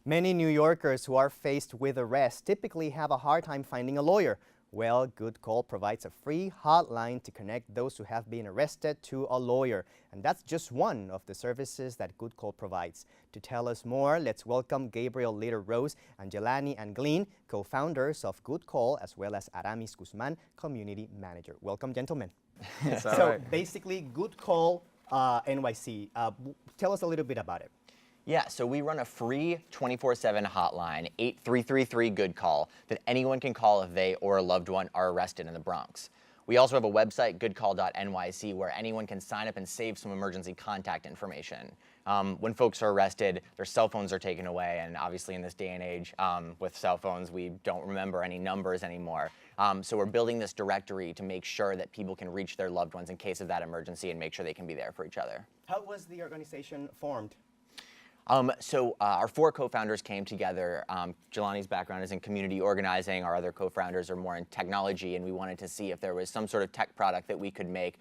Many New Yorkers who are faced with arrest typically have a hard time finding a lawyer. Well, Good Call provides a free hotline to connect those who have been arrested to a lawyer. And that's just one of the services that Good Call provides. To tell us more, let's welcome Gabriel Litter Rose and Jelani Anglin, co-founders of Good Call, as well as Aramis Guzman, community manager. Welcome, gentlemen. Basically, Good Call NYC. Tell us a little bit about it. Yeah, so we run a free 24/7 hotline, 8333 Good Call, that anyone can call if they or a loved one are arrested in the Bronx. We also have a website, goodcall.nyc, where anyone can sign up and save some emergency contact information. When folks are arrested, their cell phones are taken away, and obviously in this day and age, with cell phones, we don't remember any numbers anymore. So we're building this directory to make sure that people can reach their loved ones in case of that emergency and make sure they can be there for each other. How was the organization formed? Our four co-founders came together. Jelani's background is in community organizing. Our other co-founders are more in technology, and we wanted to see if there was some sort of tech product that we could make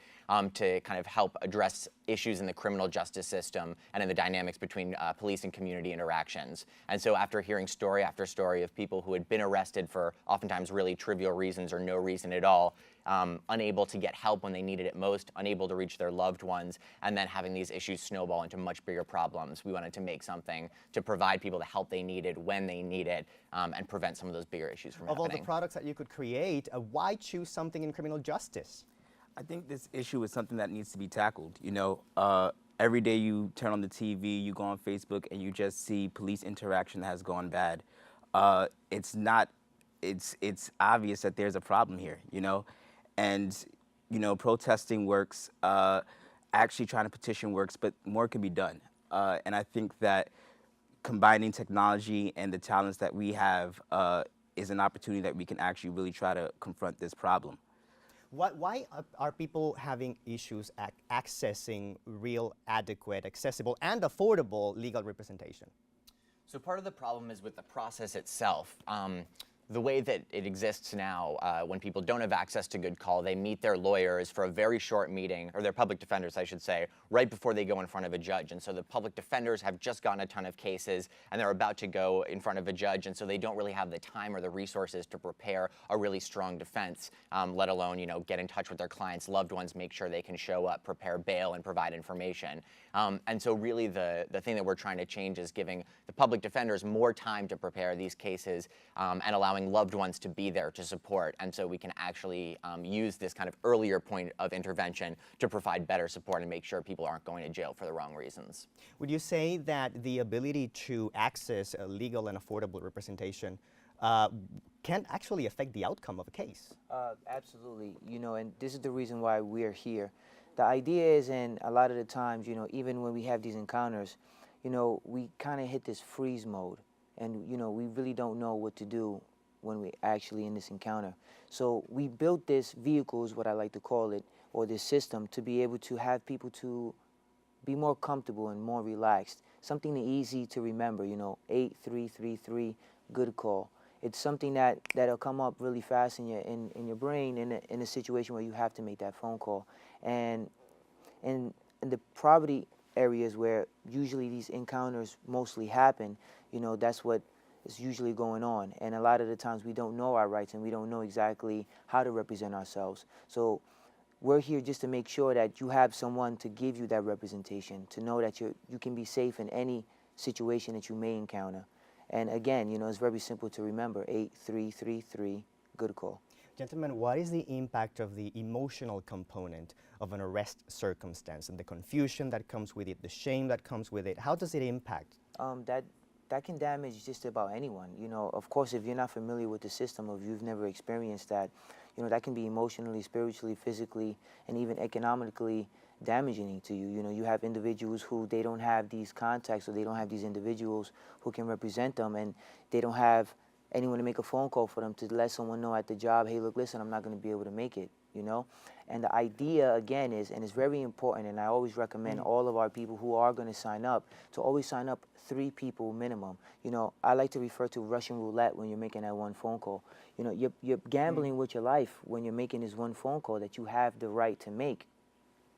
to kind of help address issues in the criminal justice system and in the dynamics between police and community interactions. And so after hearing story after story of people who had been arrested for oftentimes really trivial reasons or no reason at all, unable to get help when they needed it most, unable to reach their loved ones, and then having these issues snowball into much bigger problems. We wanted to make something to provide people the help they needed when they need it, and prevent some of those bigger issues from happening. Of all the products that you could create, why choose something in criminal justice? I think this issue is something that needs to be tackled. You know, every day you turn on the TV, you go on Facebook, and you just see police interaction that has gone bad. It's obvious that there's a problem here, you know? And, you know, protesting works, actually trying to petition works, but more can be done. And I think that combining technology and the talents that we have is an opportunity that we can actually really try to confront this problem. Why are people having issues accessing real, adequate, accessible, and affordable legal representation? So part of the problem is with the process itself. The way that it exists now, when people don't have access to Good Call, they meet their lawyers for a very short meeting, or their public defenders, I should say, right before they go in front of a judge. And so the public defenders have just gotten a ton of cases, and they're about to go in front of a judge, and so they don't really have the time or the resources to prepare a really strong defense, let alone, you know, get in touch with their clients' loved ones, make sure they can show up, prepare bail, and provide information. And so really the thing that we're trying to change is giving the public defenders more time to prepare these cases, and allowing loved ones to be there to support. And so we can actually use this kind of earlier point of intervention to provide better support and make sure people aren't going to jail for the wrong reasons. Would you say that the ability to access a legal and affordable representation can actually affect the outcome of a case? Absolutely, you know, and this is the reason why we're here. The idea is, and a lot of the times, you know, even when we have these encounters, you know, we kind of hit this freeze mode, and, you know, we really don't know what to do when we're actually in this encounter. So we built this vehicle, is what I like to call it, or this system, to be able to have people to be more comfortable and more relaxed. Something easy to remember, you know, 8333 Good Call. It's something that'll come up really fast in your brain in a situation where you have to make that phone call. And in the poverty areas where usually these encounters mostly happen, you know, that's what is usually going on. And a lot of the times we don't know our rights and we don't know exactly how to represent ourselves. So we're here just to make sure that you have someone to give you that representation, to know that you can be safe in any situation that you may encounter. And again, you know, it's very simple to remember, 8333 Good Call. Gentlemen, what is the impact of the emotional component of an arrest circumstance and the confusion that comes with it, the shame that comes with it? How does it impact? That can damage just about anyone. You know, of course, if you're not familiar with the system, or if you've never experienced that, you know, that can be emotionally, spiritually, physically, and even economically damaging to you. You know, you have individuals who they don't have these contacts, or they don't have these individuals who can represent them, and they don't have anyone to make a phone call for them to let someone know at the job, hey, look, listen, I'm not going to be able to make it, you know? And the idea, again, is, and it's very important, and I always recommend all of our people who are going to sign up to always sign up 3 people minimum. You know, I like to refer to Russian roulette when you're making that one phone call. You know, you're gambling with your life when you're making this one phone call that you have the right to make,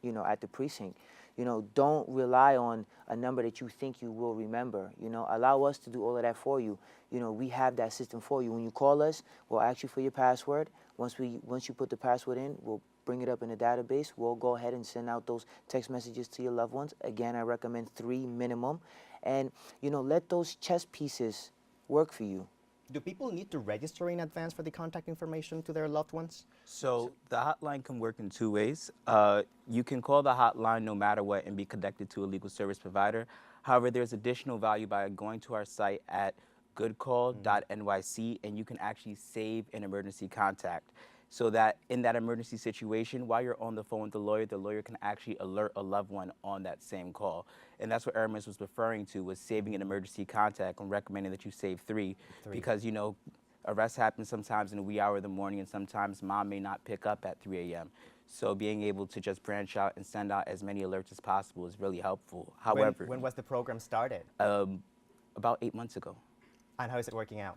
you know, at the precinct. You know, don't rely on a number that you think you will remember. You know, allow us to do all of that for you. You know, we have that system for you. When you call us, we'll ask you for your password. Once you put the password in, we'll bring it up in a database. We'll go ahead and send out those text messages to your loved ones. Again, I recommend 3 minimum. And, you know, let those chess pieces work for you. Do people need to register in advance for the contact information to their loved ones? So the hotline can work in 2 ways. You can call the hotline no matter what and be connected to a legal service provider. However, there's additional value by going to our site at goodcall.nyc, and you can actually save an emergency contact, so that in that emergency situation, while you're on the phone with the lawyer can actually alert a loved one on that same call. And that's what Aramis was referring to, was saving an emergency contact and recommending that you save three. Because, you know, arrests happen sometimes in the wee hour of the morning, and sometimes mom may not pick up at 3 a.m. So being able to just branch out and send out as many alerts as possible is really helpful. However, when was the program started? About 8 months ago. And how is it working out?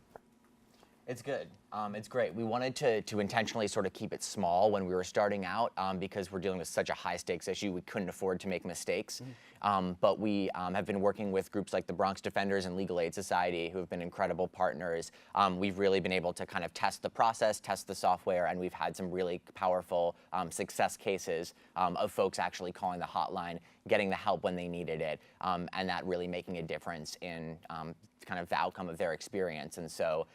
It's good. It's great. We wanted to intentionally sort of keep it small when we were starting out because we're dealing with such a high stakes issue. We couldn't afford to make mistakes. But we have been working with groups like the Bronx Defenders and Legal Aid Society, who have been incredible partners. We've really been able to kind of test the process, test the software, and we've had some really powerful success cases of folks actually calling the hotline, getting the help when they needed it, and that really making a difference in kind of the outcome of their experience. And so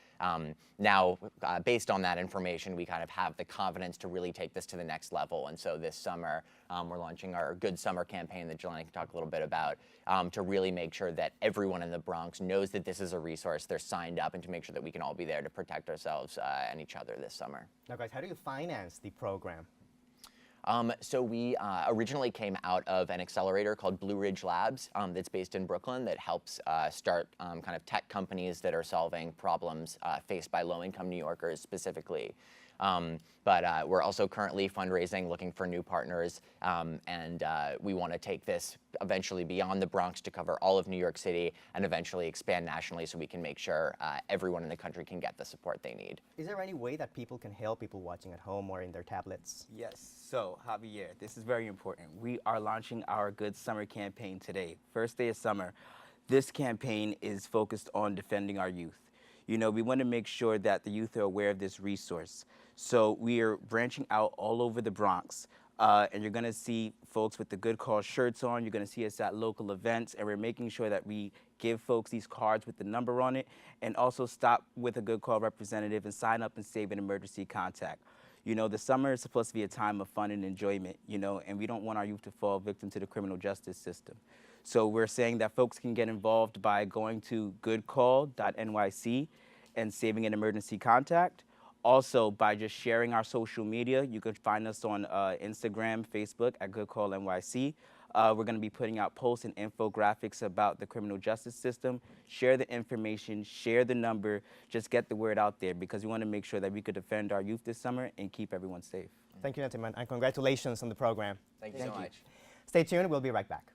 now, based on that information, we kind of have the confidence to really take this to the next level. And so this summer, we're launching our Good Summer campaign that Jelani can talk a little bit about, to really make sure that everyone in the Bronx knows that this is a resource, they're signed up, and to make sure that we can all be there to protect ourselves and each other this summer. Now guys, how do you finance the program? So we originally came out of an accelerator called Blue Ridge Labs that's based in Brooklyn that helps start kind of tech companies that are solving problems faced by low-income New Yorkers specifically. But we're also currently fundraising, looking for new partners, and we want to take this eventually beyond the Bronx to cover all of New York City and eventually expand nationally so we can make sure everyone in the country can get the support they need. Is there any way that people can help people watching at home or in their tablets? Yes. So, Javier, this is very important. We are launching our Good Summer campaign today. First day of summer. This campaign is focused on defending our youth. You know, we want to make sure that the youth are aware of this resource. So we are branching out all over the Bronx. And you're going to see folks with the Good Call shirts on. You're going to see us at local events. And we're making sure that we give folks these cards with the number on it, and also stop with a Good Call representative and sign up and save an emergency contact. You know, the summer is supposed to be a time of fun and enjoyment, you know, and we don't want our youth to fall victim to the criminal justice system. So we're saying that folks can get involved by going to goodcall.nyc and saving an emergency contact. Also, by just sharing our social media, you can find us on Instagram, Facebook at Good Call NYC. We're going to be putting out posts and infographics about the criminal justice system. Share the information, share the number, just get the word out there, because we want to make sure that we could defend our youth this summer and keep everyone safe. Thank you, Natiman, and congratulations on the program. Thank you so much. Stay tuned, we'll be right back.